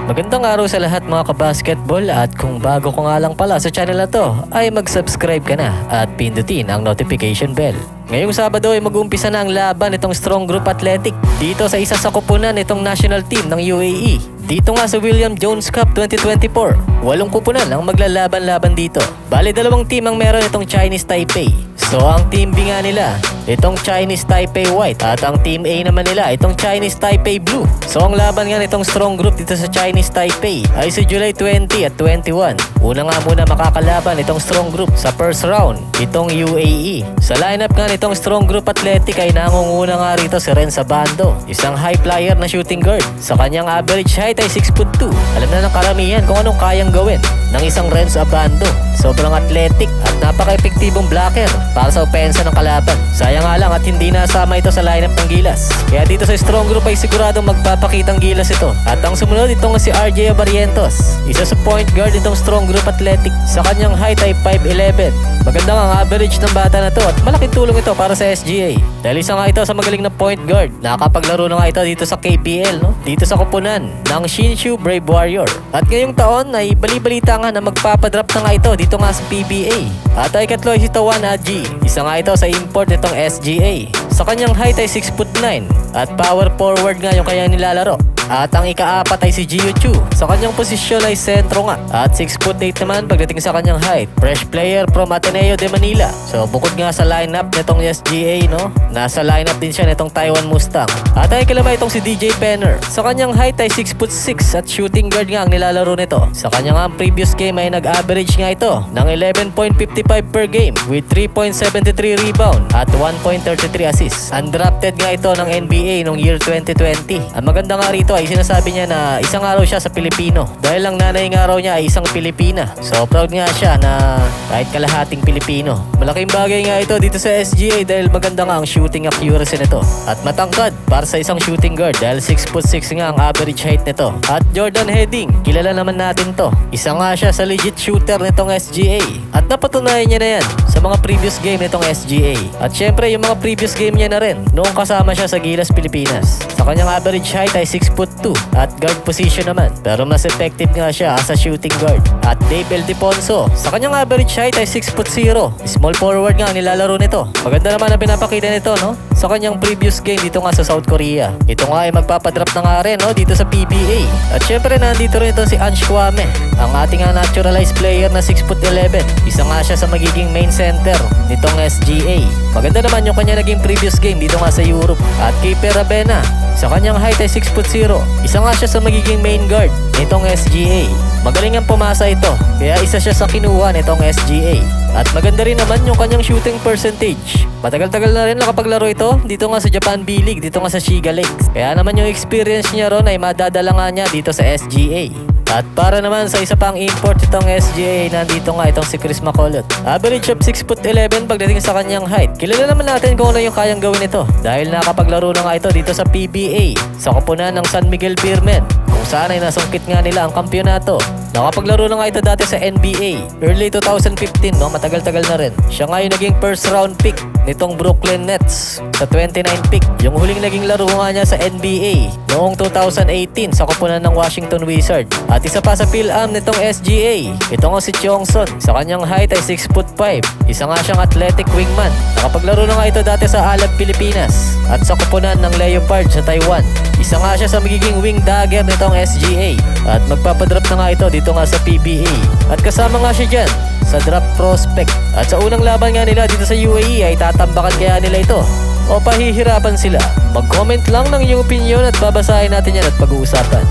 Magandang araw sa lahat mga kabasketball, at kung bago ko nga lang pala sa channel na to ay mag-subscribe ka na at pindutin ang notification bell. Ngayong Sabado ay mag-uumpisa na ang laban nitong Strong Group Athletic dito sa isa sa kupunan nitong national team ng UAE. Dito nga sa William Jones Cup 2024, 8 kupunan ang maglalaban-laban dito. Bali, 2 team ang meron itong Chinese Taipei. So ang team B nga nila, itong Chinese Taipei White, at ang team A naman nila, itong Chinese Taipei Blue. So ang laban nga nitong Strong Group dito sa Chinese Taipei ay sa July 20 at 21. Una nga muna makakalaban itong Strong Group sa first round, itong UAE. Sa lineup nga nitong Strong Group Athletic ay nangunguna nga rito si Renz Abando, isang high flyer na shooting guard. Sa kanyang average height ay 6'2". Alam na ng karamihan kung anong kayang gawin ng isang Renz Abando. Sobrang athletic at napaka-epektibong blocker para sa opensa ng kalaban. Sayang nga lang at hindi nasama ito sa lineup ng Gilas. Kaya dito sa Strong Group ay siguradong magpapakitang gilas ito. At ang sumunod itong si RJ Barrientos, isa sa point guard itong Strong Group Athletic. Sa kanyang height ay 5'11". Maganda nga ang average ng bata na to at malaking tulong ito para sa SGA. Dahil isa nga ito sa magaling na point guard. Nakapaglaro na nga ito dito sa KPL, dito sa kupunan ng Shinshu Brave Warrior. At ngayong taon ay bali-balita nga na magpapadrop na nga ito dito nga sa PBA. At ay ikatlo ay si Tawan Haji, isa nga ito sa import nitong SGA. Sa kanyang height ay 6'9" at power forward nga yung kaya nilalaro. At ang ika-4 ay si Gio Chu. Sa kanyang posisyon ay sentro nga. At 6'8" naman pagdating sa kanyang height. Fresh player from Ateneo de Manila. So bukod nga sa lineup nitong SGA, nasa lineup din siya nitong Taiwan Mustang. At ay kalama itong si DJ Penner. Sa kanyang height ay 6'6" at shooting guard nga ang nilalaro nito. Sa kanyang previous game ay nag-average nga ito ng 11.55 per game with 3.73 rebound at 1.33 assists. Undrafted nga ito ng NBA noong year 2020. Ang maganda nga rito ay sinasabi niya na isang araw siya sa Pilipino dahil ang nanay nga raw niya ay isang Pilipina. So proud nga siya na kahit kalahating Pilipino. Malaking bagay nga ito dito sa SGA dahil maganda nga ang shooting accuracy nito. At matangkad para sa isang shooting guard dahil 6'6" nga ang average height nito. At Jordan Heading, kilala naman natin to. Isa nga siya sa legit shooter nitong SGA. At napatunayan niya na yan sa mga previous game nitong SGA. At syempre yung mga previous game niya na rin noong kasama siya sa Gilas Pilipinas. Sa kanyang average height ay 6'2" at guard position naman. Pero mas effective nga siya as a shooting guard. At Dave Ildefonso, sa kanyang average height ay 6'0". Small forward nga ang nilalaro nito. Maganda naman ang pinapakita nito sa kanyang previous game dito nga sa South Korea. Ito nga ay magpapadrop na nga rin dito sa PBA. At syempre nandito rin ito si Ange Kwame, ang ating naturalized player na 6'11". Isa nga siya sa magiging main center nitong SGA. Maganda naman yung kanya naging previous game dito nga sa Europe. At Kiefer Rabena, sa kanyang height ay 6'0". Isa nga siya sa magiging main guard nitong SGA. Magaling ang pumasa ito, kaya isa siya sa kinuha nitong SGA. At maganda rin naman yung kanyang shooting percentage. Matagal-tagal na rin nakapaglaro ito dito nga sa Japan B-League, dito nga sa Shiga Lakes. Kaya naman yung experience niya ron ay madadala nga niya dito sa SGA. At para naman sa isa pang import itong SGA, nandito nga itong si Chris Macolot. Average of 6'11" pagdating sa kanyang height. Kilala naman natin kung ano yung kayang gawin ito dahil nakapaglaro na nga ito dito sa PBA sa kupunan ng San Miguel Beermen, kung saan ay nasungkit nga nila ang kampyonato. Nakapaglaro na nga ito dati sa NBA early 2015, matagal-tagal na rin. Siya nga yung naging first round pick nitong Brooklyn Nets sa 29 pick. Yung huling naging laro nga niya sa NBA noong 2018 sa kupunan ng Washington Wizards. At isa pa sa PhilAm nitong SGA, ito nga si Chongson. Sa kanyang height ay 6'5". Isa nga siyang athletic wingman. Nakapaglaro na nga ito dati sa Alab, Pilipinas at sa kupunan ng Leopard sa Taiwan. Isa nga siya sa magiging wing dagger nitong SGA. At magpapadrop na nga ito dito nga sa PBA. At kasama nga siya dyan sa draft prospect. At sa unang laban nga nila dito sa UAE ay tatambakan kaya nila ito o pahihirapan sila? Mag-comment lang ng iyong opinion at babasahin natin yan at pag-uusapan.